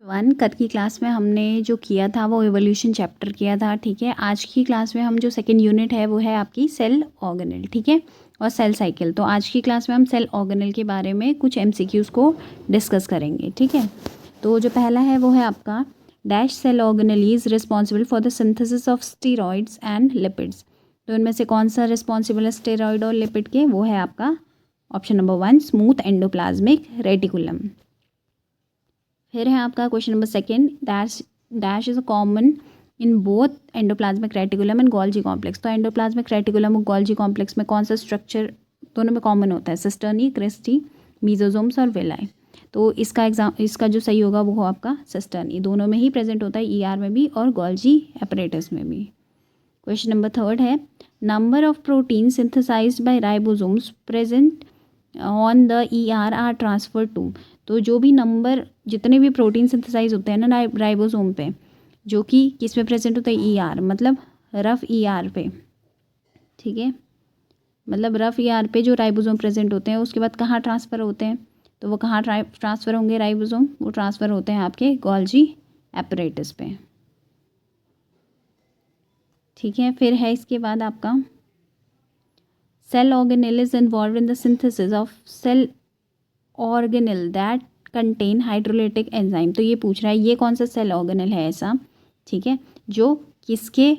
One कल की class में हमने जो किया था वो एवोल्यूशन चैप्टर किया था, ठीक है। आज की क्लास में हम जो सेकंड यूनिट है वो है आपकी सेल ऑर्गेनेल, ठीक है, और सेल साइकिल। तो आज की क्लास में हम सेल ऑर्गेनेल के बारे में कुछ एमसीक्यूज़ को डिस्कस करेंगे, ठीक है। तो जो पहला है वो है आपका dash cell organelle is responsible for the synthesis of steroids and lipids. तो इनमें से कौन सा रिस्पॉन्सिबल है स्टेरॉइड और लिपिड के? वो है आपका option number 1 smooth endoplasmic reticulum. फिर है आपका question number second dash is a common in both endoplasmic reticulum and Golgi complex. तो एंडोप्लाज्मिक रेटिकुलम और गोल्जी कॉम्प्लेक्स में कौन सा स्ट्रक्चर दोनों में कॉमन होता है? सिस्टर्नी, क्रिस्टी, मीजोजोम्स और विलाई। तो इसका जो सही होगा वो हो आपका सिस्टर्नी। दोनों में ही प्रेजेंट होता है, ईआर में भी और गोल्जी एपरेटस में भी। क्वेश्चन नंबर थर्ड है number of protein synthesised by ribosomes present on the E R are transfer to. तो जो भी नंबर जितने भी प्रोटीन सिंथेसाइज होते हैं ना राइबोसोम पे, जो कि किस में प्रेजेंट होता है? ईआर, मतलब रफ ईआर पे, ठीक है। मतलब रफ ईआर पे जो राइबोसोम प्रेजेंट होते हैं उसके बाद कहाँ ट्रांसफ़र होते हैं? तो वो कहाँ ट्रांसफ़र होंगे राइबोसोम? वो ट्रांसफ़र होते हैं आपके गोल्जी एपरेटस पे, ठीक है। फिर है इसके बाद आपका cell organelle is involve in the synthesis of cell organelle that contain hydrolytic enzyme. तो ये पूछ रहा है ये कौन सा सेल ऑर्गेनेल है ऐसा, ठीक है, जो किसके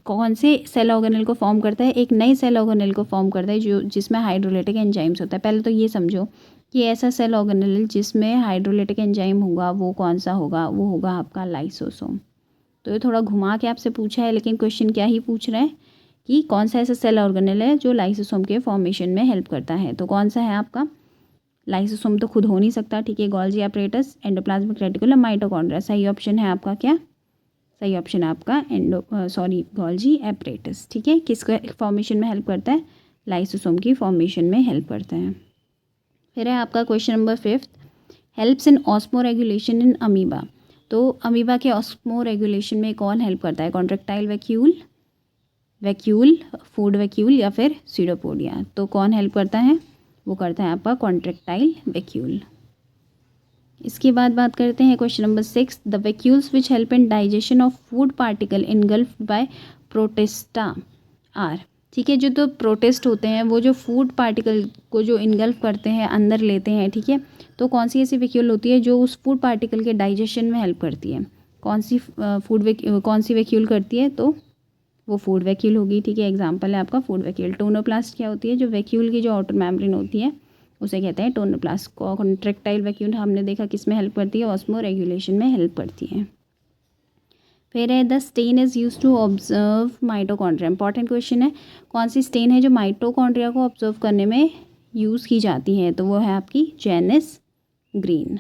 कौन से सेल ऑर्गेनेल को फॉर्म करता है? एक नई सेल ऑर्गेनेल को फॉर्म करता है जो जिसमें हाइड्रोलिटिक एंजाइम्स होता है। पहले तो ये समझो कि ऐसा सेल ऑर्गेनेल जिसमें हाइड्रोलिटिक एंजाइम होगा वो कौन सा होगा? वो होगा आपका लाइसोसोम। तो ये थोड़ा घुमा के आपसे पूछा है, लेकिन क्वेश्चन क्या ही पूछ रहे हैं कि कौन सा ऐसा सेल ऑर्गेनेल है जो लाइसोसोम के फॉर्मेशन में हेल्प करता है। तो कौन सा है आपका? लाइसोसोम तो खुद हो नहीं सकता, ठीक है। Golgi apparatus, endoplasmic reticulum, mitochondria. सही ऑप्शन है आपका क्या? सही ऑप्शन है आपका गोल्जी एपरेटस, ठीक है। किसके फॉर्मेशन में हेल्प करता है? लाइसोसोम की फॉर्मेशन में हेल्प करता है। फिर है आपका question number fifth helps in osmo regulation in amoeba. तो अमीबा के ऑस्मो रेगुलेशन में कौन हेल्प करता है? कॉन्ट्रेक्टाइल वैक्यूल, फूड वैक्यूल या फिर सीडोपोडिया। तो कौन हेल्प करता है? वो करता है आपका कॉन्ट्रेक्टाइल वैक्यूल। इसके बाद बात करते हैं question number 6 the vacuoles which help in digestion of food particle engulfed by protista are. ठीक है, जो तो प्रोटेस्ट होते हैं वो जो फूड पार्टिकल को जो इनगल्फ करते हैं, अंदर लेते हैं, ठीक है। तो कौन सी ऐसी वैक्यूल होती है जो उस फूड पार्टिकल के डाइजेशन में हेल्प करती है? कौन सी वैक्यूल करती है? तो वो फूड वैक्यूल होगी, ठीक है। एग्जाम्पल है आपका फूड वैक्यूल। टोनोप्लास्ट क्या होती है? जो वैक्यूल की जो आउटर मेम्ब्रेन होती है उसे कहते हैं टोनोप्लास्ट। कॉन्ट्रेक्टाइल वैक्यूल हमने देखा किस में हेल्प करती है? ऑस्मो रेगुलेशन में हेल्प करती है। फिर है the stain is use to observe mitochondria. Important question है, कौन सी स्टेन है जो माइटोकॉन्ड्रिया को ऑब्जर्व करने में यूज़ की जाती है? तो वो है आपकी Janus green.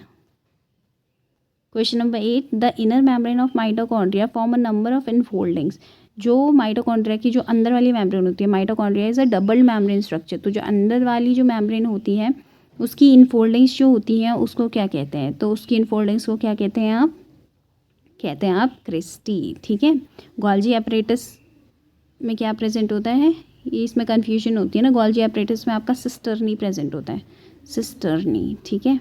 Question number 8 the inner membrane of mitochondria form a number of infoldings. जो माइटोकॉन्ड्रिया की जो अंदर वाली मेम्ब्रेन होती है, mitochondria is a double membrane structure. तो जो अंदर वाली जो मेम्ब्रेन होती है उसकी इनफोल्डिंग्स जो होती हैं उसको क्या कहते हैं? तो उसकी इनफोल्डिंग्स को क्या कहते हैं? आप क्रिस्टी, ठीक है। गोल्जी एपरेटस में क्या प्रेजेंट होता है? ये इसमें कन्फ्यूजन होती है ना, गोल्जी एपरेटस में आपका सिस्टर्नी प्रेजेंट होता है, सिस्टर्नी, ठीक है।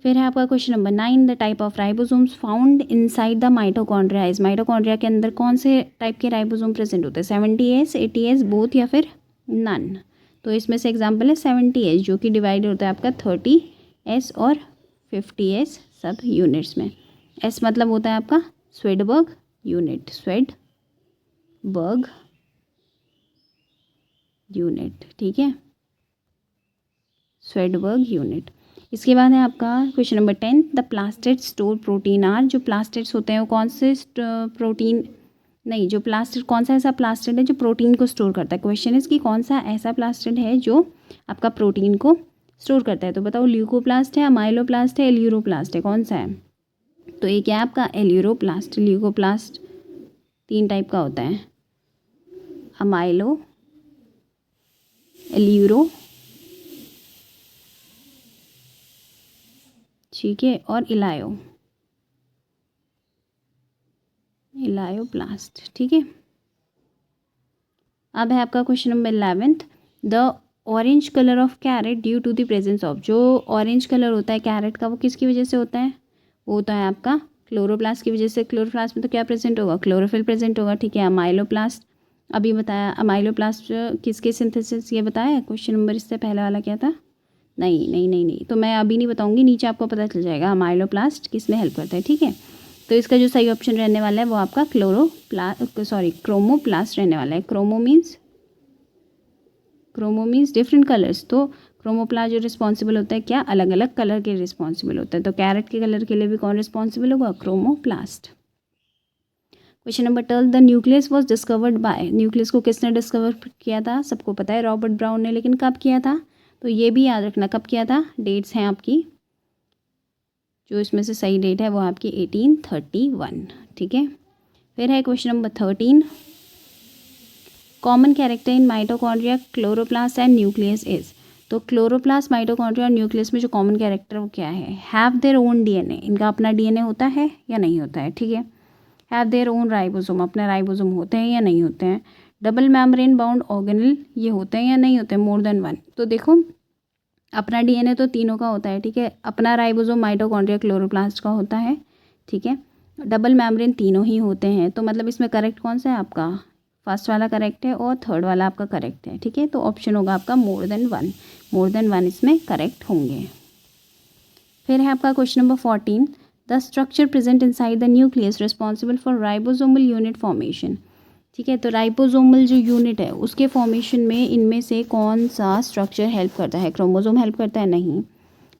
फिर है आपका question number 9 the type of ribosomes found inside the mitochondria is. Mitochondria के अंदर कौन से टाइप के राइबोसोम प्रेजेंट होते हैं? 70S, 80S, बोथ या फिर नन। तो इसमें से एग्जाम्पल है 70S जो कि डिवाइड होता है आपका 30S और 50S सब यूनिट्स में। एस मतलब होता है आपका स्वेडबर्ग यूनिट, स्वेडबर्ग यूनिट, ठीक है, स्वेडबर्ग यूनिट। इसके बाद है आपका question number 10 the plastid store protein are. जो प्लास्टिड्स होते हैं वो कौन से प्रोटीन नहीं जो प्लास्टिड कौन सा ऐसा प्लास्टिड है जो प्रोटीन को स्टोर करता है? क्वेश्चन इज कि कौन सा ऐसा प्लास्टिड है जो आपका प्रोटीन को स्टोर करता है? तो बताओ ल्यूकोप्लास्ट है, अमाइलोप्लास्ट है, एल्यूरोप्लास्ट है, कौन सा है? तो ये क्या है आपका एल्यूरोप्लास्ट। ल्यूकोप्लास्ट 3 टाइप का होता है, अमाइलो, एल्यूरो, ठीक है, और इलायोप्लास्ट, ठीक है। अब है आपका question number 11 the orange colour of carrot due to the presence of, जो ऑरेंज कलर होता है कैरेट का वो किसकी वजह से होता है, वो होता है आपका क्लोरोप्लास्ट की वजह से। क्लोरोप्लास्ट में तो क्या प्रेजेंट होगा, क्लोरोफिल प्रेजेंट होगा, ठीक है। अमाइलोप्लास्ट अभी बताया, अमाइलोप्लास्ट किसके सिंथेसिस ये बताया क्वेश्चन नंबर इससे पहले वाला क्या था, नहीं नहीं नहीं नहीं, तो मैं अभी नहीं बताऊंगी, नीचे आपको पता चल जाएगा अमाइलोप्लास्ट किस में हेल्प करता है, ठीक है। तो इसका जो सही ऑप्शन रहने वाला है वो आपका क्रोमोप्लास्ट रहने वाला है। क्रोमो मीन्स डिफरेंट कलर्स, तो क्रोमोप्लास्ट जो रिस्पॉन्सिबल होता है क्या, अलग अलग कलर के रिस्पॉन्सिबल होता है। तो कैरेट के कलर के लिए भी कौन रिस्पॉन्सिबल होगा, chromoplast. Question number 12, the nucleus was discovered by, nucleus को किसने डिस्कवर किया था, सबको पता है रॉबर्ट ब्राउन ने, लेकिन कब किया था, तो ये भी याद रखना कब किया था। डेट्स हैं आपकी, जो इसमें से सही डेट है वो आपकी 1831, ठीक है। फिर है question number 13, common character in mitochondria, chloroplast and nucleus is, तो क्लोरोप्लास्ट, माइटोकॉन्ड्रिया और न्यूक्लियस में जो कॉमन कैरेक्टर वो क्या है, हैव देयर ओन डीएनए, इनका अपना डीएनए होता है या नहीं होता है, ठीक है। हैव देयर ओन राइबोसोम, अपने राइबोसोम होते हैं या नहीं होते हैं। डबल मेम्ब्रेन बाउंड ऑर्गेनल, ये होते हैं या नहीं होते हैं, मोर देन वन। तो देखो अपना डीएनए तो तीनों का होता है, ठीक है। अपना राइबोसोम माइटोकॉन्ड्रिया क्लोरोप्लास्ट का होता है, ठीक है। डबल मेम्ब्रेन तीनों ही होते हैं, तो मतलब इसमें करेक्ट कौन सा है आपका, फर्स्ट वाला करेक्ट है और थर्ड वाला आपका करेक्ट है, ठीक है। तो ऑप्शन होगा आपका मोर देन वन इसमें करेक्ट होंगे। फिर है आपका question number 14, the structure present inside the nucleus responsible for ribosomal unit formation, ठीक है। तो राइबोसोमल जो यूनिट है उसके फॉर्मेशन में इनमें से कौन सा स्ट्रक्चर हेल्प करता है, क्रोमोसोम हेल्प करता है, नहीं,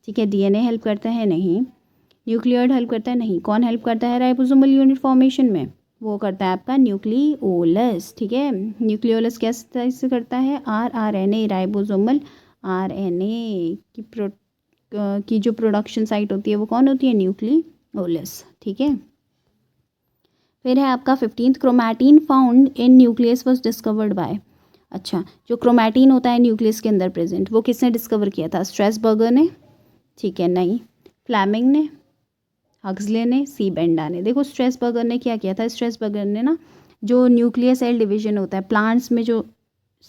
ठीक है। डीएनए हेल्प करता है, नहीं। न्यूक्लियोइड हेल्प करता है, नहीं। कौन हेल्प करता है राइबोसोमल यूनिट फॉर्मेशन में, वो करता है आपका न्यूक्लियोलस, ठीक है। न्यूक्लियोलस कैसे करता है, आरएनए, राइबोसोमल आरएनए की जो प्रोडक्शन साइट होती है वो कौन होती है, न्यूक्लियोलस, ठीक है। फिर है आपका 15th, chromatin found in nucleus was discovered by, अच्छा जो क्रोमैटिन होता है न्यूक्लियस के अंदर प्रेजेंट वो किसने डिस्कवर किया था, स्ट्रेसबर्गर ने, ठीक है, नहीं। फ्लेमिंग ने, हक्सले ने, सी बेंडा ने। देखो स्ट्रेसबर्गर ने क्या किया था, स्ट्रेसबर्गर ने ना जो न्यूक्लियर सेल डिवीजन होता है प्लांट्स में, जो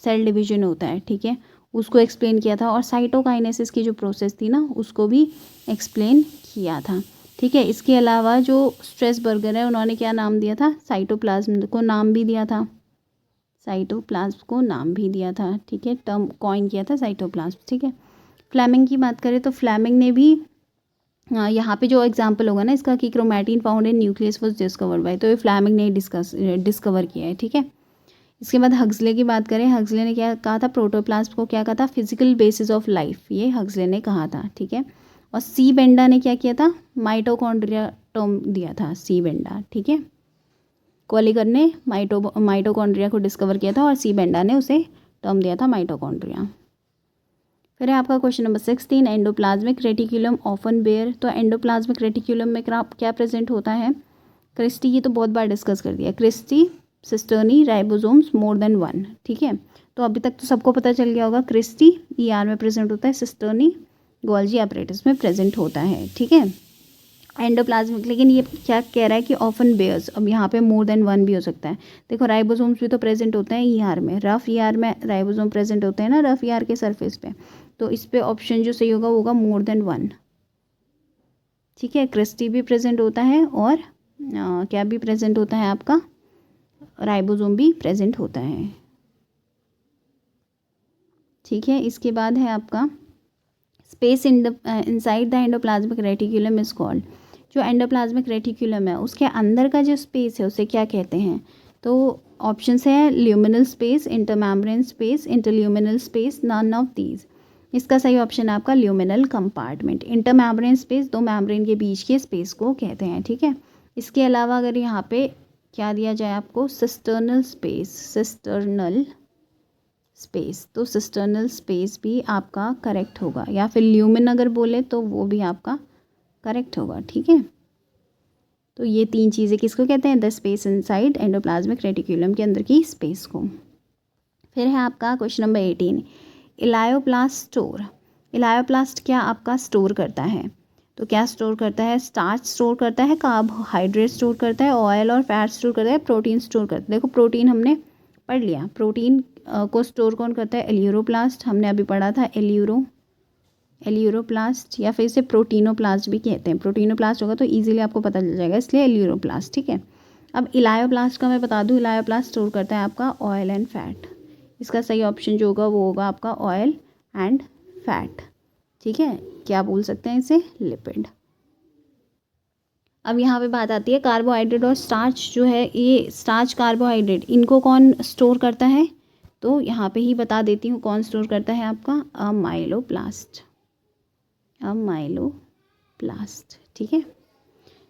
सेल डिवीजन होता है, ठीक है, उसको एक्सप्लेन किया था, और साइटोकाइनेसिस की जो प्रोसेस थी ना उसको भी एक्सप्लेन किया था, ठीक है। इसके अलावा जो स्ट्रेसबर्गर है उन्होंने क्या नाम दिया था, साइटोप्लाज्म को नाम भी दिया था, साइटोप्लाज्म को नाम भी दिया था, ठीक है, टर्म कॉइन किया था साइटोप्लाज्म, ठीक है। फ्लेमिंग की बात करें तो फ्लेमिंग ने भी यहाँ पे जो एग्जांपल होगा ना इसका कि chromatin found in nucleus was discovered by, तो ये फ्लेमिंग ने डिस्कवर किया है, ठीक है। इसके बाद हक्सले की बात करें, हक्सले ने क्या कहा था, प्रोटोप्लाज्म को क्या कहा था, फिजिकल बेसिस ऑफ लाइफ, ये हक्सले ने कहा था, ठीक है। और सी बेंडा ने क्या किया था, माइटोकॉन्ड्रिया टर्म दिया था, सी बेंडा, ठीक है। कोलिगर ने माइटोकॉन्ड्रिया को डिस्कवर किया था और सी बेंडा ने उसे टर्म दिया था माइटोकॉन्ड्रिया। फिर है आपका question number 16, endoplasmic reticulum often bear, तो एंडोप्लाज्मिक रेटिकुलम में क्या प्रेजेंट होता है, क्रिस्टी, ये तो बहुत बार डिस्कस कर दिया, cristae, cisternae, ribosomes, more than one, ठीक है। तो अभी तक तो सबको पता चल गया होगा, क्रिस्टी ईआर में प्रेजेंट होता है, सिस्टर्नी गोल्जी apparatus में प्रेजेंट होता है, ठीक है। एंडोप्लाज्मिक, लेकिन ये क्या कह रहा है कि ऑफन बेयर्स, अब यहाँ पे मोर देन वन भी हो सकता है। देखो राइबोसोम्स भी तो प्रेजेंट होते हैं ईआर में, रफ ईआर में राइबोसोम प्रेजेंट होते हैं ना, रफ ईआर के सरफेस पे, तो इस पे ऑप्शन जो सही होगा वो होगा मोर देन वन, ठीक है। क्रिस्टी भी प्रेजेंट होता है और क्या भी प्रेजेंट होता है आपका, राइबोसोम भी प्रेजेंट होता है, ठीक है। इसके बाद है आपका space inside the endoplasmic reticulum is called, जो एंडोप्लाज्मिक रेटिकुलम है उसके अंदर का जो स्पेस है उसे क्या कहते हैं, तो ऑप्शंस है luminal space, intermembrane space, interluminal space, none of these. इसका सही ऑप्शन है आपका ल्यूमिनल कंपार्टमेंट। इंटरमेम्ब्रेन स्पेस दो मेम्ब्रेन के बीच के स्पेस को कहते हैं, ठीक है। इसके अलावा अगर यहाँ पे क्या दिया जाए आपको, सिस्टर्नल स्पेस, सिस्टर्नल स्पेस, तो सिस्टर्नल स्पेस भी आपका करेक्ट होगा, या फिर ल्यूमिन अगर बोले तो वो भी आपका करेक्ट होगा, ठीक है। तो ये तीन चीज़ें किसको कहते हैं, the space inside endoplasmic reticulum के अंदर की स्पेस को। फिर है आपका question number 18, elaioplast store, elaioplast क्या आपका स्टोर करता है, तो क्या स्टोर करता है, स्टार्च स्टोर करता है, कार्बोहाइड्रेट स्टोर करता है, ऑयल और फैट स्टोर करता है, प्रोटीन स्टोर करता है। देखो प्रोटीन हमने पढ़ लिया, प्रोटीन को स्टोर कौन करता है? एल्यूरोप्लास्ट, हमने अभी पढ़ा था एल्यूरोप्लास्ट, या फिर इसे प्रोटीनोप्लास्ट भी कहते हैं। प्रोटीनोप्लास्ट होगा तो इजीली आपको पता चल जाएगा, इसलिए एल्यूरोप्लास्ट, ठीक है। अब इलायोप्लास्ट का मैं बता दूं, इलायोप्लास्ट स्टोर करता है आपका ऑयल एंड फैट। इसका सही ऑप्शन जो होगा वो होगा आपका ऑयल एंड फैट, ठीक है। क्या बोल सकते हैं इसे? लिपिड। अब यहाँ पे बात आती है कार्बोहाइड्रेट और स्टार्च जो है, ये स्टार्च कार्बोहाइड्रेट इनको कौन स्टोर करता है? तो यहाँ पे ही बता देती हूँ कौन स्टोर करता है आपका, अमाइलोप्लास्ट, ठीक है।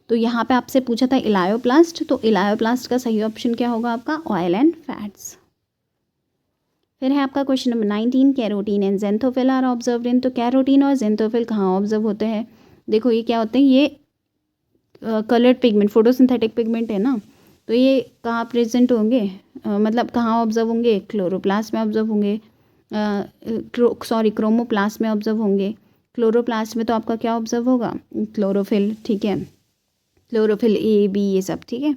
तो यहाँ पे आपसे पूछा था इलायोप्लास्ट, तो इलायोप्लास्ट का सही ऑप्शन क्या होगा आपका? Oil and fats. फिर है आपका question number 19, carotene and xanthophyll are observed in. तो कैरोटीन और जेंथोफिल कहाँ ऑब्जर्व होते हैं? देखो ये क्या होते हैं, ये कलर्ड पिगमेंट, फोटोसिंथेटिक पिगमेंट है ना, तो ये कहाँ प्रेजेंट होंगे, मतलब कहाँ ऑब्जर्व होंगे? क्लोरोप्लास्ट में ऑब्जर्व होंगे, क्रोमोप्लास्ट में ऑब्जर्व होंगे। क्लोरोप्लास्ट में तो आपका क्या ऑब्जर्व होगा? क्लोरोफिल, ठीक है, क्लोरोफिल ए बी ये सब, ठीक है।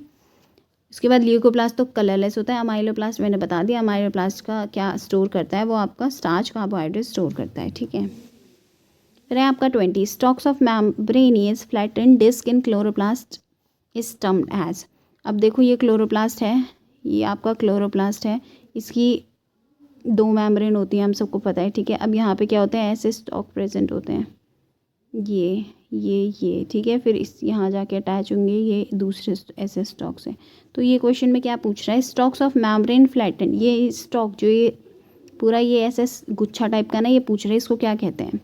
उसके बाद ल्यूकोप्लास्ट तो कलरलेस होता है। अमाइलोप्लास्ट मैंने बता दिया, अमाइलोप्लास्ट का क्या स्टोर करता है? वो आपका स्टार्च कार्बोहाइड्रेट स्टोर करता है, ठीक है। फिर है आपका 20, stacks of membranous flattened disc in chloroplast is termed as. अब देखो ये क्लोरोप्लास्ट है, ये आपका क्लोरोप्लास्ट है, इसकी 2 मेम्ब्रेन होती हैं, हम सबको पता है, ठीक है। अब यहाँ पे क्या होते हैं? ऐसे स्टॉक प्रेजेंट होते हैं, ये ठीक है। फिर इस यहाँ जाके अटैच होंगे ये दूसरे ऐसे स्टॉक से। तो ये क्वेश्चन में क्या पूछ रहा है? स्टॉक्स ऑफ मेम्ब्रेन फ्लैटेंड, ये स्टॉक जो ये पूरा ये ऐसे गुच्छा टाइप का ना, ये पूछ रहे हैं इसको क्या कहते हैं,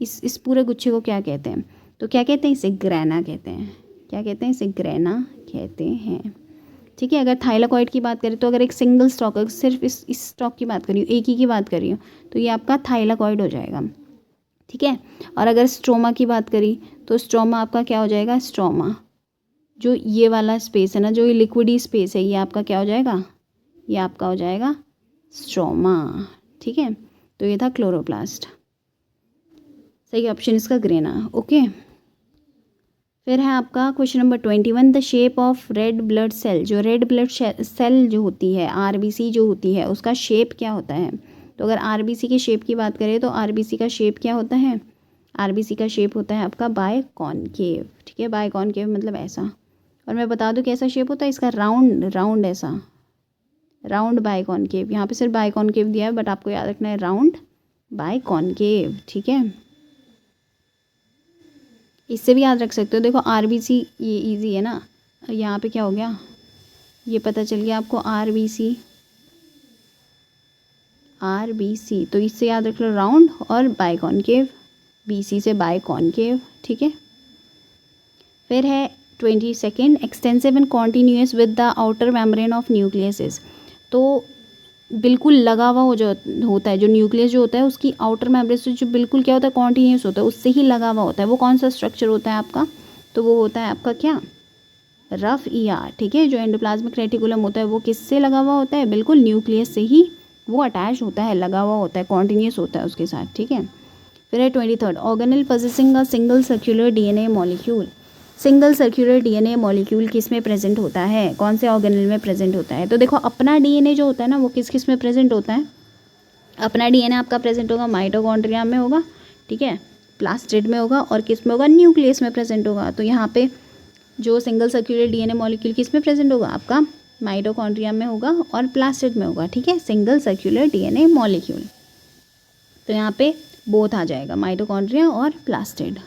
इस पूरे गुच्छे को क्या कहते हैं? तो क्या कहते हैं? इसे ग्रेना कहते हैं। क्या कहते हैं? इसे ग्रेना कहते हैं, ठीक है। अगर थाइलाकॉइड की बात करें तो अगर एक सिंगल स्टॉक, अगर सिर्फ इस स्टॉक की बात करी हूँ, एक ही की बात करी हूँ, तो ये आपका थाइलाकॉइड हो जाएगा, ठीक है। और अगर स्ट्रोमा की बात करी तो स्ट्रोमा आपका क्या हो जाएगा? स्ट्रोमा, जो ये वाला स्पेस है ना, जो ये लिक्विडी स्पेस है, ये आपका क्या हो जाएगा? ये आपका हो जाएगा स्ट्रोमा, ठीक है। तो ये था क्लोरोप्लास्ट, सही ऑप्शन इसका ग्रेना, ओके। फिर है आपका question number 21, the shape of red blood cell. जो रेड ब्लड सेल जो होती है, आरबीसी जो होती है, उसका शेप क्या होता है? तो अगर आरबीसी की शेप की बात करें तो आरबीसी का शेप क्या होता है? आरबीसी का शेप होता है आपका बायकॉन्केव, ठीक है। बायकॉन्केव मतलब ऐसा, और मैं बता दूं कैसा शेप होता है इसका? राउंड ऐसा, राउंड बायकॉन्केव। यहाँ पे सिर्फ बायकॉन्केव दिया है, बट आपको याद रखना है राउंड बायकॉन्केव, ठीक है। इससे भी याद रख सकते हो, देखो आरबीसी ये इजी है ना, यहाँ पे क्या हो गया, ये पता चल गया आपको आरबीसी, तो इससे याद रख लो राउंड और बायकॉन्केव, बीसी से बायकॉन्केव, ठीक है। फिर है 22, extensive and continuous with the outer membrane of nucleus. तो बिल्कुल लगा हुआ हो जो होता है, जो न्यूक्लियस जो होता है उसकी आउटर मेम्ब्रेन से जो बिल्कुल क्या होता है? कॉन्टीन्यूअस होता है, उससे ही लगा हुआ होता है। वो कौन सा स्ट्रक्चर होता है आपका? तो वो होता है आपका क्या? रफ ईआर, ठीक है। जो एंडोप्लाज्मिक रेटिकुलम होता है वो किससे लगा हुआ होता है? बिल्कुल न्यूक्लियस से ही वो अटैच होता है, लगा हुआ होता है, कॉन्टीन्यूअस होता है उसके साथ, ठीक है। फिर है 23, organelle possessing a single circular DNA molecule. Single circular DNA molecule किस में प्रेजेंट होता है? कौन से ऑर्गेनल में प्रेजेंट होता है? तो देखो अपना डीएनए जो होता है ना, वो किस में प्रेजेंट होता है? अपना डीएनए आपका प्रेजेंट होगा माइटोकॉन्ड्रिया में होगा, ठीक है, प्लास्टिड में होगा, और किस में होगा? न्यूक्लियस में प्रेजेंट होगा। तो यहाँ पे जो सिंगल सर्क्यूलर डीएनए मॉलिक्यूल किस में प्रेजेंट होगा? आपका माइटोकॉन्ड्रिया में होगा और प्लास्टिड में होगा, ठीक है, सिंगल सर्क्यूलर डीएनए मॉलिक्यूल। तो यहाँ पे बोथ आ जाएगा, माइटोकॉन्ड्रिया और प्लास्टिड।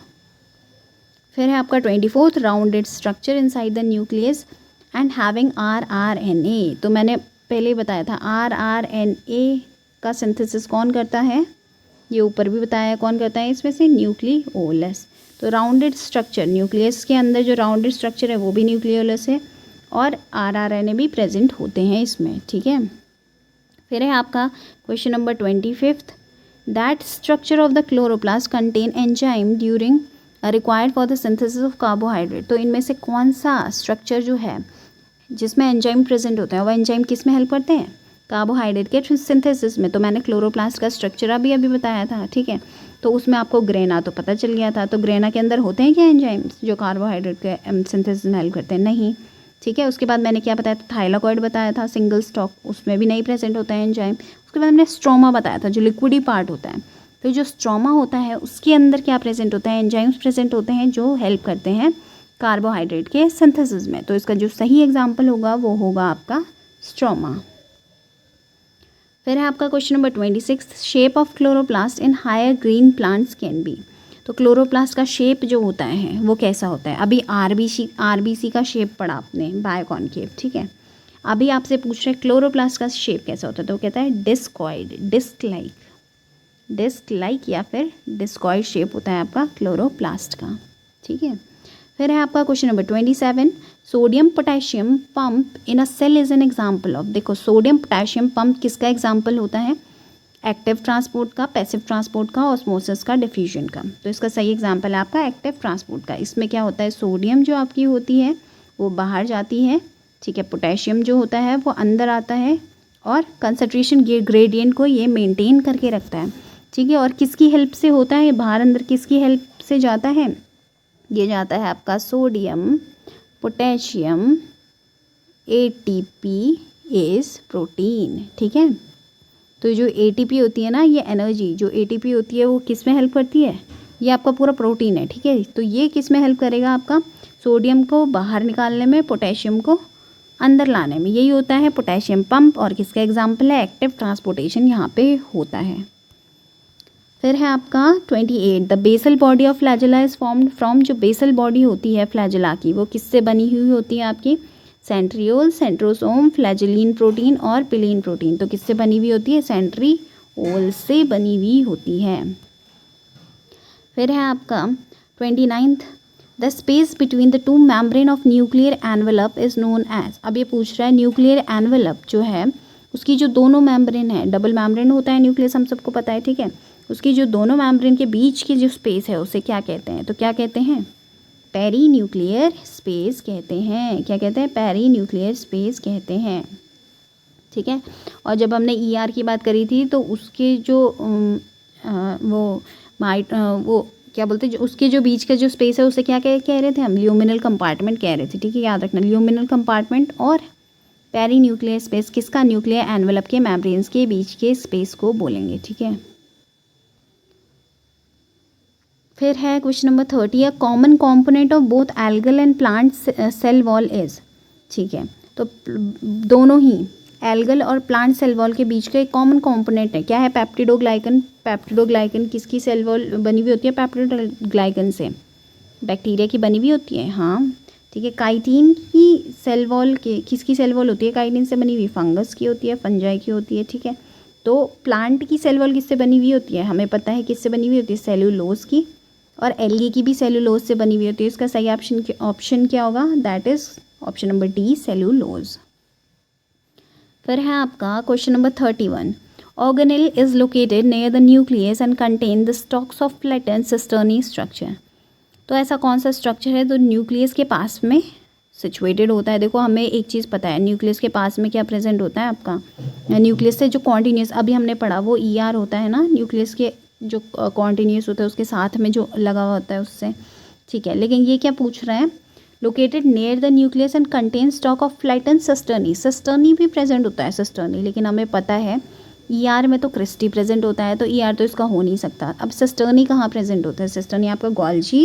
फिर है आपका 24, rounded structure inside the nucleus and having rRNA. तो मैंने पहले ही बताया था आरआरएनए का सिंथेसिस कौन करता है? ये ऊपर भी बताया है कौन करता है इसमें से? न्यूक्लियोलस। तो राउंडेड स्ट्रक्चर, न्यूक्लियस के अंदर जो राउंडेड स्ट्रक्चर है वो भी न्यूक्लियोलस है, और आरआरएनए भी प्रेजेंट होते हैं इसमें, ठीक है। फिर है आपका question number 25, that structure of the chloroplast contain enzyme during required for the synthesis of carbohydrate. तो इनमें से कौन सा स्ट्रक्चर जो है जिसमें एंजाइम प्रेजेंट होता है, वो एंजाइम किस में हेल्प करते हैं? कार्बोहाइड्रेट के सिंथेसिस में। तो मैंने क्लोरोप्लास्ट का स्ट्रक्चर अभी बताया था, ठीक है। तो उसमें आपको ग्रेना तो पता चल गया था। तो ग्रेना के अंदर होते हैं क्या एंजाइम्स जो कार्बोहाइड्रेट के सिंथेसिस में हेल्प करते हैं? नहीं, ठीक है। उसके बाद मैंने क्या बताया था? थाइलाकॉइड बताया था, सिंगल स्टॉक, उसमें भी नहीं प्रेजेंट होता है एंजाइम। उसके बाद हमने स्ट्रोमा बताया था, जो लिक्विडी पार्ट होता है। तो जो स्ट्रोमा होता है उसके अंदर क्या प्रेजेंट होता है, एंजाइम्स प्रेजेंट होते हैं जो हेल्प करते हैं कार्बोहाइड्रेट के सिंथेसिस में। तो इसका जो सही एग्जाम्पल होगा वो होगा आपका स्ट्रोमा। फिर है आपका question number 26, shape of chloroplast in higher green plants can be. तो क्लोरोप्लास्ट का शेप जो होता है वो कैसा होता है। अभी आरबीसी का शेप पढ़ा आपने, बायोकॉनकेव, ठीक है। अभी आपसे पूछ रहे क्लोरोप्लास्ट का शेप कैसा होता है, तो वो कहता है डिस्कॉइड, डिस्क लाइक या फिर डिस्कॉइड शेप होता है आपका क्लोरोप्लास्ट का, ठीक है। फिर है आपका question number 27, sodium potassium pump in a cell is an example of. देखो सोडियम पोटेशियम पंप किसका एग्जाम्पल होता है, एक्टिव ट्रांसपोर्ट का, पैसिव ट्रांसपोर्ट का, ऑस्मोसिस का, डिफ्यूजन का। तो इसका सही एग्जाम्पल है आपका एक्टिव ट्रांसपोर्ट का। इसमें क्या होता है, सोडियम जो आपकी होती है वो बाहर जाती है, ठीक है, पोटेशियम जो होता है वो अंदर आता है और कंसंट्रेशन ग्रेडियंट को ये मेंटेन करके रखता है, ठीक है। और किसकी हेल्प से होता है, बाहर अंदर किसकी हेल्प से जाता है, ये जाता है आपका sodium potassium ATP is protein, ठीक है। तो जो एटीपी होती है ना, ये एनर्जी जो एटीपी होती है वो किस में हेल्प करती है, ये आपका पूरा प्रोटीन है, ठीक है। तो ये किस में हेल्प करेगा, आपका सोडियम को बाहर निकालने में, पोटेशियम को अंदर लाने में, यही होता है पोटेशियम पंप। और किसका एग्जाम्पल है, एक्टिव ट्रांसपोर्टेशन यहाँ पे होता है। फिर है आपका 28, the basal body of flagella is formed from. जो बेसल बॉडी होती है फ्लैजेला की वो किससे बनी हुई होती है आपकी, सेंट्रियोल, सेंट्रोसोम, फ्लैजेलिन प्रोटीन और पिलीन प्रोटीन। तो किससे बनी हुई होती है, सेंट्रियोल से बनी हुई होती है। फिर है आपका 29th, the space between the two membrane of nuclear envelope is known as. अब ये पूछ रहा है न्यूक्लियर एनवेलप जो है उसकी जो दोनों मेम्ब्रेन है, डबल मेम्ब्रेन होता है न्यूक्लियस, हम सबको पता है, ठीक है। उसकी जो दोनों मेम्ब्रेन के बीच की जो स्पेस है उसे क्या कहते हैं, तो क्या कहते हैं, पेरी न्यूक्लियर स्पेस कहते हैं। क्या कहते हैं, पेरी न्यूक्लियर स्पेस कहते हैं, ठीक है। और जब हमने ईआर की बात करी थी तो उसके जो वो क्या बोलते हैं, जो उसके जो बीच का जो स्पेस है उसे क्या कह रहे थे हम, ल्यूमिनल कंपार्टमेंट कह रहे थे, ठीक है, याद रखना। ल्यूमिनल कंपार्टमेंट और पेरी न्यूक्लियर स्पेस किसका, न्यूक्लियर एनवेलप के मेम्ब्रेन्स के बीच के स्पेस को बोलेंगे, ठीक है। फिर है question number 30, a common component of both algal and plant cell wall is, ठीक है। तो दोनों ही एल्गल और प्लांट सेल वॉल के बीच का एक कॉमन कॉम्पोनेंट है, क्या है, पेप्टिडोग्लाइकन। पेप्टिडोग्लाइकन किसकी सेल वॉल बनी हुई होती है, पेप्टिडोग्लाइकन से, बैक्टीरिया की बनी हुई होती है, हाँ, ठीक है। काइटिन की सेल वॉल के किसकी सेल वॉल होती है, काइटिन से बनी हुई, फंगस की होती है, फंजाई की होती है, ठीक है। तो प्लांट की सेल वॉल किससे बनी हुई होती है, हमें पता है किससे बनी हुई होती है, सेल्यूलोज की। और एल्गी की भी सेल्यूलोज से बनी हुई होती है। इसका सही ऑप्शन क्या होगा, that is option number D, cellulose. फिर है आपका question number 31, organelle is located near the nucleus and contain the stocks of flattened cisternae structure. तो ऐसा कौन सा स्ट्रक्चर है जो न्यूक्लियस के पास में सिचुएटेड होता है। देखो हमें एक चीज़ पता है, न्यूक्लियस के पास में क्या प्रेजेंट होता है आपका, न्यूक्लियस से जो कॉन्टिन्यूस अभी हमने पढ़ा वो ईआर होता है ना, न्यूक्लियस के जो कॉन्टिन्यूस होता है उसके साथ में जो लगा हुआ होता है उससे, ठीक है। लेकिन ये क्या पूछ रहा है, located near the nucleus and contain stock of flattened cisternae. Cisternae भी प्रेजेंट होता है, सिस्टर्नी, लेकिन हमें पता है ईआर में तो क्रिस्टी प्रेजेंट होता है, तो ईआर तो इसका हो नहीं सकता। अब सिस्टर्नी कहाँ प्रेजेंट होता है, सिस्टर्नी आपका गोल्जी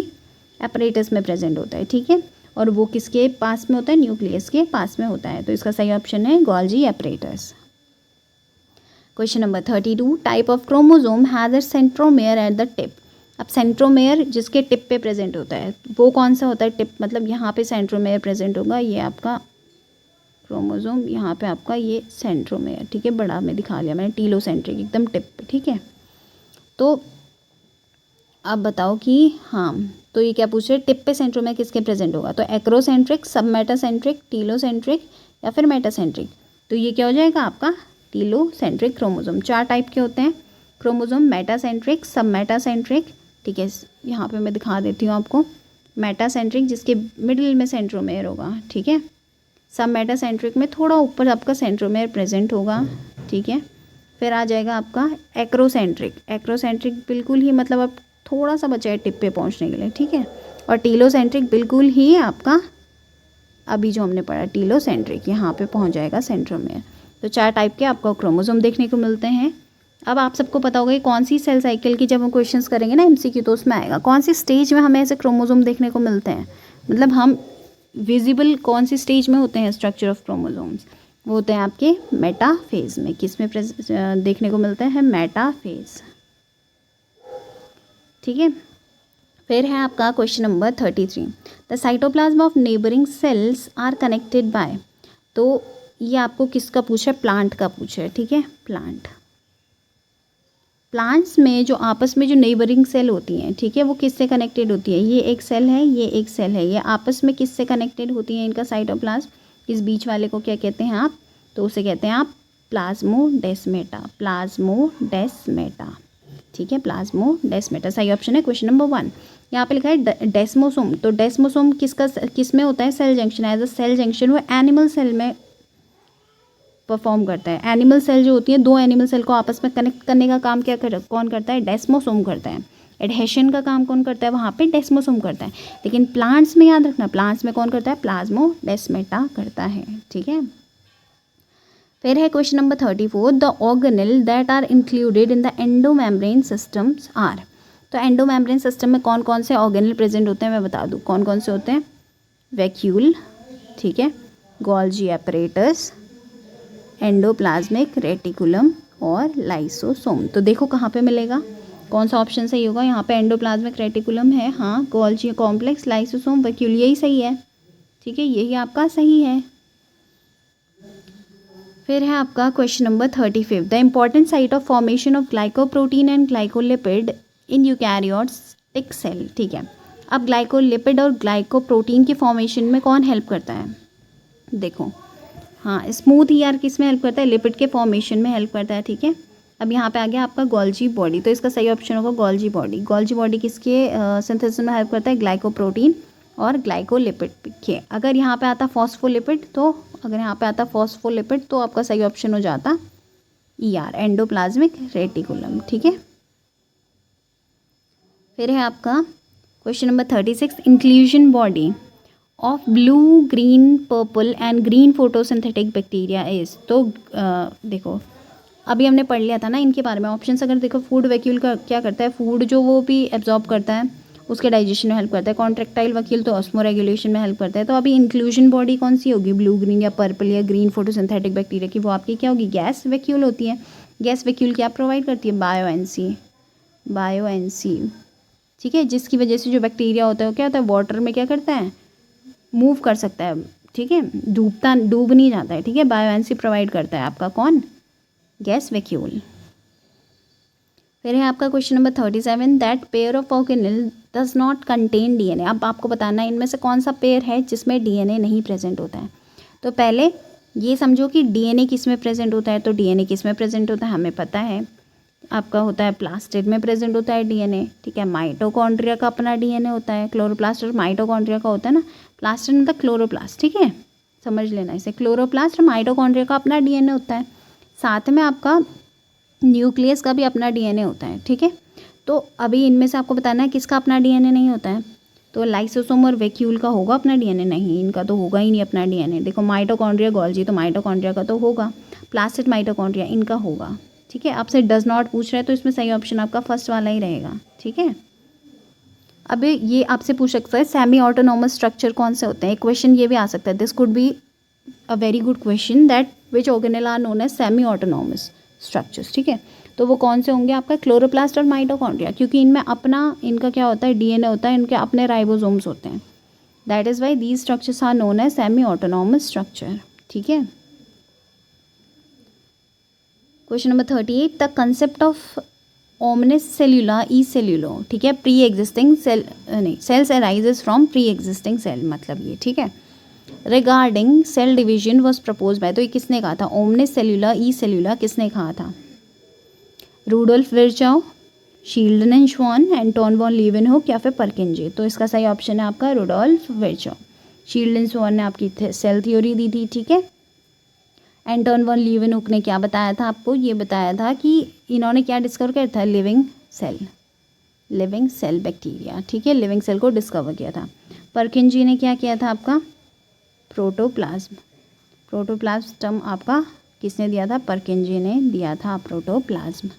एपरेटस में प्रेजेंट होता है, ठीक है। और वो किसके पास में होता है, न्यूक्लियस के पास में होता है। तो इसका सही ऑप्शन है Golgi apparatus. Question number 32, type of chromosome has a centromere at the tip. अब सेंट्रोमेयर जिसके टिप पे प्रेजेंट होता है वो कौन सा होता है, टिप मतलब यहाँ पे सेंट्रोमेयर प्रेजेंट होगा, ये आपका क्रोमोसोम, यहाँ पे आपका ये सेंट्रोमेयर, ठीक है, बड़ा में दिखा लिया मैंने, टीलोसेंट्रिक एकदम टिप पे, ठीक है। तो अब बताओ कि हाँ, तो ये क्या पूछ रहे, टिप पे सेंट्रोमेयर किसके प्रेजेंट होगा, तो एक्रोसेंट्रिक, सबमेटासेंट्रिक, टीलोसेंट्रिक या फिर मेटासेंट्रिक। तो ये क्या हो जाएगा आपका टीलोसेंट्रिक क्रोमोसोम। 4 टाइप के होते हैं क्रोमोसोम, मेटासेंट्रिक, सबमेटासेंट्रिक, ठीक है, यहाँ पे मैं दिखा देती हूँ आपको, मेटासेंट्रिक जिसके मिडिल में सेंट्रोमेयर होगा, ठीक है, सबमेटासेंट्रिक में थोड़ा ऊपर आपका सेंट्रोमेयर प्रेजेंट होगा, ठीक है। फिर आ जाएगा आपका एक्रोसेंट्रिक, एक्रोसेंट्रिक बिल्कुल ही मतलब अब थोड़ा सा बचा है टिप पे पहुंचने के लिए, ठीक है। और टीलोसेंट्रिक बिल्कुल ही आपका अभी जो हमने पढ़ा टीलोसेंट्रिक, यहाँ पे पहुंच जाएगा सेंट्रोमेयर। तो 4 टाइप के आपको क्रोमोसोम देखने को मिलते हैं। अब आप सबको पता होगा कि कौन सी सेल साइकिल की जब हम क्वेश्चंस करेंगे ना MCQ तो उसमें आएगा कौन सी स्टेज में हमें ऐसे क्रोमोसोम देखने को मिलते हैं, मतलब हम विजिबल कौन सी स्टेज में होते हैं स्ट्रक्चर ऑफ क्रोमोसोम्स, वो होते हैं आपके मेटाफेज में। किस में देखने को मिलते हैं, मेटाफेज। ठीक है, फिर है आपका question number 33, the cytoplasm of neighbouring cells are connected by. तो ये आपको किसका पूछा है, प्लांट का पूछा है। ठीक है, प्लांट्स में जो आपस में जो नेबरिंग सेल होती हैं, ठीक है, वो किससे कनेक्टेड होती है, ये एक सेल है, ये एक सेल है, ये आपस में किससे कनेक्टेड होती हैं, इनका साइटोप्लाज्म, इस बीच वाले को क्या कहते हैं आप, तो उसे कहते हैं आप प्लाज्मोडेस्मेटा, प्लाज्मोडेस्मेटा। ठीक है, प्लाज्मोडेस्मेटा सही ऑप्शन है क्वेश्चन नंबर 1। यहाँ पे लिखा है डेस्मोसोम, तो डेस्मोसोम किस में होता है, cell junction, as a cell junction वो एनिमल सेल में परफॉर्म करता है। एनिमल सेल जो होती है, 2 एनिमल सेल को आपस में कनेक्ट करने का काम कौन करता है, डेस्मोसोम करता है। एडहेशन का काम कौन करता है, वहाँ पे डेस्मोसोम करता है। लेकिन प्लांट्स में याद रखना, प्लांट्स में कौन करता है, प्लाज्मोडेस्मेटा करता है। ठीक है, फिर है question number 34, the organelle that are included in the endomembrane systems are. तो एंडोमेम्ब्रेन सिस्टम में कौन कौन से ऑर्गेनेल प्रेजेंट होते हैं, मैं बता दूँ कौन कौन से होते हैं, वैक्यूल, ठीक है, गोल्जी एपरेटस, एंडोप्लाज्मिक रेटिकुलम और लाइसोसोम। तो देखो कहाँ पे मिलेगा, कौन सा ऑप्शन सही होगा, यहाँ पे एंडोप्लाज्मिक रेटिकुलम है, हाँ, गोल्जी कॉम्प्लेक्स, लाइसोसोम, वैक्यूल, यही सही है। ठीक है, यही आपका सही है। फिर है आपका question number 35, the important site of formation of glycoprotein and glycolipid in eukaryotic cell. ठीक है, अब ग्लाइकोलिपिड और ग्लाइकोप्रोटीन की फॉर्मेशन में कौन हेल्प करता है, देखो, हाँ, स्मूथ ER किस में हेल्प करता है, लिपिड के फॉर्मेशन में हेल्प करता है। ठीक है, अब यहाँ पे आ गया आपका गोल्जी बॉडी, तो इसका सही ऑप्शन होगा गोल्जी बॉडी। गोल्जी बॉडी किसके सिंथेसिस में हेल्प करता है, ग्लाइकोप्रोटीन और ग्लाइकोलिपिड के। अगर यहाँ पे आता फॉस्फोलिपिड तो आपका सही ऑप्शन हो जाता ER, एंडोप्लाज्मिक रेटिकुलम। ठीक है, फिर है आपका question number 36, inclusion body of blue, green, purple and green photosynthetic bacteria is. तो देखो अभी हमने पढ़ लिया था ना इनके बारे में, ऑप्शंस अगर देखो, फूड वैक्यूल का क्या करता है, फूड जो वो भी एब्जॉर्ब करता है, उसके डाइजेशन में हेल्प करता है। कॉन्ट्रेक्टाइल वैक्यूल तो ऑस्मो रेगुलेशन में हेल्प करता है। तो अभी इंक्लूजन बॉडी कौन सी होगी, ब्लू, ग्रीन या पर्पल या ग्रीन फोटोसिंथेटिक बैक्टीरिया की, वो आपकी क्या होगी, गैस वैक्यूल होती है। गैस वैक्यूल क्या प्रोवाइड करती है, बायोएनसी। ठीक है, जिसकी वजह से जो बैक्टीरिया होता है वो क्या होता है, वाटर में क्या करता है, मूव कर सकता है। ठीक है, डूब नहीं जाता है। ठीक है, बायोएनसी प्रोवाइड करता है आपका कौन, गैस वैक्यूल। फिर है आपका question number 37, that pair of organelle does not contain DNA। अब आपको बताना है इनमें से कौन सा पेयर है जिसमें DNA नहीं प्रेजेंट होता है। तो पहले ये समझो कि DNA किस में प्रेजेंट होता है, तो DNA किस में प्रेजेंट होता है हमें पता है, आपका होता है प्लास्टिड में प्रेजेंट होता है DNA। ठीक है, माइटोकॉन्ड्रिया का अपना DNA होता है, क्लोरोप्लास्ट और माइटोकॉन्ड्रिया का होता है ना, प्लास्टिड मतलब क्लोरोप्लास्ट। ठीक है, समझ लेना इसे, क्लोरोप्लास्ट और माइटोकॉन्ड्रिया का अपना DNA होता है, साथ में आपका न्यूक्लियस का भी अपना DNA होता है। ठीक है, तो अभी इनमें से आपको बताना है किसका अपना DNA नहीं होता है, तो लाइसोसोम और वैक्यूल का होगा अपना DNA, नहीं इनका तो होगा ही नहीं अपना DNA। देखो माइटोकॉन्ड्रिया, गोल्जी, तो माइटोकॉन्ड्रिया का तो होगा, प्लास्टिड माइटोकॉन्ड्रिया इनका होगा। ठीक है, आपसे डज नॉट पूछ रहा है तो इसमें सही ऑप्शन आपका फर्स्ट वाला ही रहेगा। ठीक है, अब ये आपसे पूछ सकता है सेमी ऑटोनॉमस स्ट्रक्चर कौन से होते हैं, एक क्वेश्चन ये भी आ सकता है, this could be a very good question, that which organelle are known as semi autonomous structures. ठीक है, तो वो कौन से होंगे आपका, क्लोरोप्लास्ट और माइटोकॉन्ड्रिया, क्योंकि इनमें अपना इनका क्या होता है, DNA होता है, इनके अपने राइबोसोम्स होते हैं, that is why these structures are known as semi autonomous structure. ठीक है, question number 38, the concept of omnis cellula e cellula. ठीक है, प्री एग्जिस्टिंग सेल, नहीं, cells arises from pre existing cell, मतलब ये। ठीक है, regarding cell division was propose by, तो ये किसने कहा था, ओमनिस सेल्यूला ई सेल्यूला किसने कहा था, रूडोल्फ विर्चाउ, शील्डनशॉन, एंटोन वॉन लीवेनहुक या फिर परकिंजे। तो इसका सही ऑप्शन है आपका रूडोल्फ विर्चाउ। शील्डनशॉन ने आपकी सेल थ्योरी दी थी। ठीक है, एंटोन वॉन लीवेनहुक ने क्या बताया था आपको, ये बताया था कि इन्होंने क्या डिस्कवर किया था, लिविंग सेल बैक्टीरिया। ठीक है, लिविंग सेल को डिस्कवर किया था। परकिंजे ने क्या किया था आपका, प्रोटोप्लाज्म आपका किसने दिया था? परकिंजी ने दिया था protoplasm.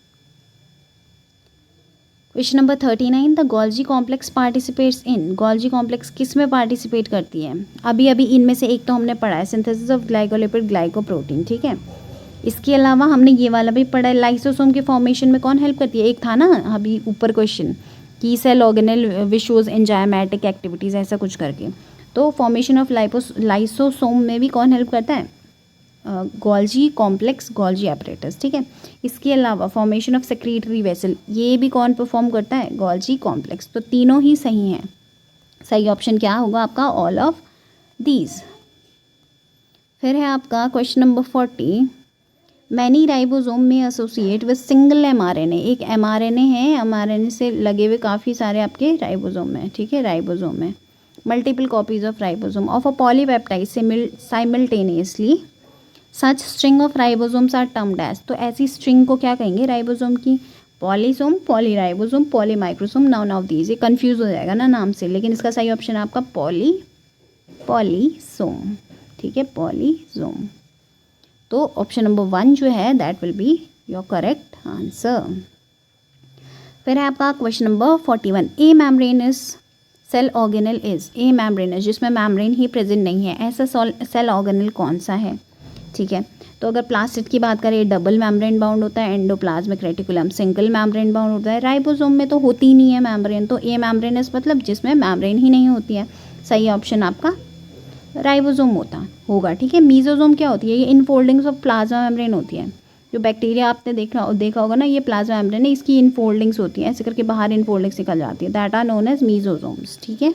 Question number 39, the Golgi complex participates in. Golgi complex किस में पार्टिसिपेट करती है? अभी अभी इनमें से एक तो हमने पढ़ा है, सिंथेसिस ऑफ ग्लाइकोलिपिड ग्लाइकोप्रोटीन, ठीक है। इसके अलावा हमने ये वाला भी पढ़ा है, लाइसोसोम के फॉर्मेशन में कौन हेल्प करती है? एक था ना अभी ऊपर क्वेश्चन कि cell organelle which shows enzymatic activities, ऐसा कुछ करके। तो फॉर्मेशन ऑफ लाइसोसोम में भी कौन हेल्प करता है? गोल्जी कॉम्प्लेक्स, गोल्जी एपरेटस, ठीक है। इसके अलावा फॉर्मेशन ऑफ सेक्रेटरी वेसल, ये भी कौन परफॉर्म करता है? Golgi complex. तो तीनों ही सही हैं। सही ऑप्शन क्या होगा आपका? All of these. फिर है आपका क्वेश्चन नंबर 40, मैनी राइबोसोम में एसोसिएट विद सिंगल एमआरएनए। एक एमआरएनए है, एमआरएनए से लगे हुए काफ़ी सारे आपके राइबोसोम हैं, ठीक है। राइबोसोम में multiple copies of ribosome of a polypeptide simultaneously such string of ribosomes are termed as. तो ऐसी स्ट्रिंग को क्या कहेंगे राइबोसोम की? Polysome, polyribosome, polymicrosome, none of these. ये कंफ्यूज हो जाएगा ना नाम से, लेकिन इसका सही ऑप्शन है आपका पॉलीसोम, ठीक है, पॉलीसोम। तो ऑप्शन नंबर 1 जो है that will be your correct answer. फिर है आपका question number 41, a membranous cell organelle is. A membranous जिसमें मेम्ब्रेन ही प्रेजेंट नहीं है, ऐसा सेल ऑर्गेनल कौन सा है? ठीक है, तो अगर प्लास्टिड की बात करें, डबल मेम्ब्रेन बाउंड होता है, endoplasmic reticulum single membrane bound होता है, राइबोसोम में तो होती ही नहीं है मेम्ब्रेन। तो ए मेम्ब्रेनस मतलब जिसमें मेम्ब्रेन ही नहीं होती है। सही ऑप्शन आपका राइबोसोम होगा, ठीक है। मीजोसोम क्या होती है? ये इनफोल्डिंग्स ऑफ प्लाज्मा मेम्ब्रेन होती है। जो बैक्टीरिया आपने देखा होगा ना, ये प्लाज्मा मेम्ब्रेन है, इसकी इनफोल्डिंग्स होती हैं, ऐसे करके बाहर इनफोल्डिंग्स निकल जाती है, दैट आर नोन एज मीजोसोम्स, ठीक है।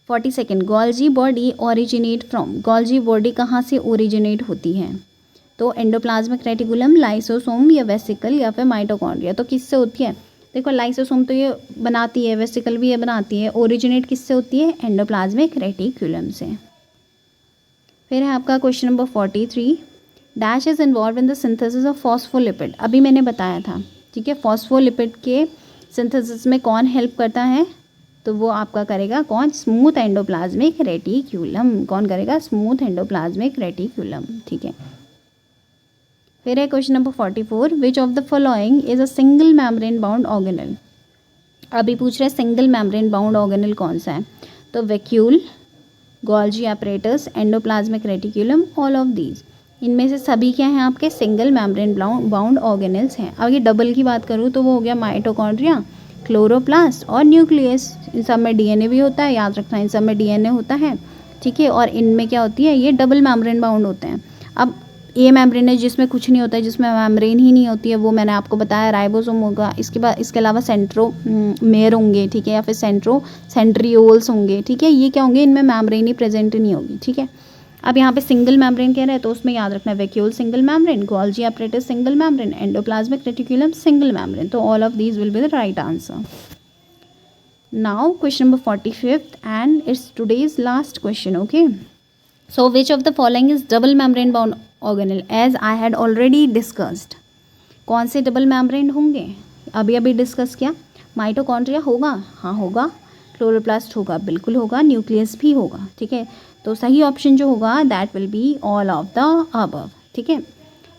42, Golgi body originate from. Golgi body कहाँ से ओरिजिनेट होती है? तो एंडोप्लाज्मिक रेटिकुलम, लाइसोसोम या वेसिकल या फिर माइटोकॉन्ड्रिया। तो किससे होती है? देखो लाइसोसोम तो ये बनाती है, वेसिकल भी ये बनाती है, ओरिजिनेट किससे होती है? एंडोप्लाज्मिक रेटिकुलम से। फिर है आपका question number 43, dash is involve in the synthesis of phospholipid. अभी मैंने बताया था, ठीक है, फॉस्फोलिपिड के सिंथेसिस में कौन हेल्प करता है? तो वो आपका करेगा कौन? Smooth endoplasmic reticulum. कौन करेगा? स्मूथ एंडोप्लाज्मिक रेटिकुलम, ठीक है। फिर है question number 44, which of the following is a single membrane bound organelle. अभी पूछ रहे हैं सिंगल मेम्ब्रेन बाउंड ऑर्गेनल कौन सा है? तो vacuole, Golgi apparatus, endoplasmic reticulum, all of these. इनमें से सभी क्या हैं आपके? सिंगल मेम्ब्रेन बाउंड ऑर्गेनल्स हैं। अब ये डबल की बात करूँ तो वो हो गया माइटोकॉन्ड्रिया, क्लोरोप्लास्ट और न्यूक्लियस। इन सब में डीएनए भी होता है, याद रखना, इन सब में डीएनए होता है, ठीक है। और इनमें क्या होती है? ये डबल मेम्ब्रेन बाउंड होते हैं। अब ए मेम्ब्रेन है जिसमें कुछ नहीं होता है, जिसमें मेम्ब्रेन ही नहीं होती है, वो मैंने आपको बताया राइबोसोम होगा। इसके बाद इसके अलावा सेंट्रोमेयर होंगे, ठीक है, या फिर सेंट्रियोल्स होंगे, ठीक है। ये क्या होंगे? इनमें मेम्ब्रेन ही प्रेजेंट नहीं होगी, ठीक है। अब यहाँ पे सिंगल मेम्ब्रेन कह रहे हैं तो उसमें याद रखना vacuole single membrane, Golgi apparatus single membrane, endoplasmic reticulum single membrane. तो all of these will be the right answer. Now question number 45 and it's today's last question, okay. So which of the following is double membrane bound organelle as I had already discussed? कौन से double membrane होंगे? अभी अभी discuss किया। Mitochondria होगा, हाँ होगा। Chloroplast होगा, बिल्कुल होगा। न्यूक्लियस भी होगा, ठीक है। तो सही ऑप्शन जो होगा that will be all of the above, ठीक है।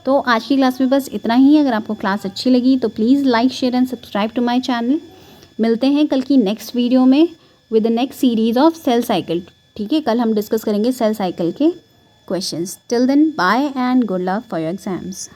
तो आज की क्लास में बस इतना ही। अगर आपको क्लास अच्छी लगी तो please like, share and subscribe to my channel. मिलते हैं कल की नेक्स्ट वीडियो में with the next series of cell cycle, ठीक है। कल हम डिस्कस करेंगे सेल साइकिल के questions. Till then bye and good luck for your exams.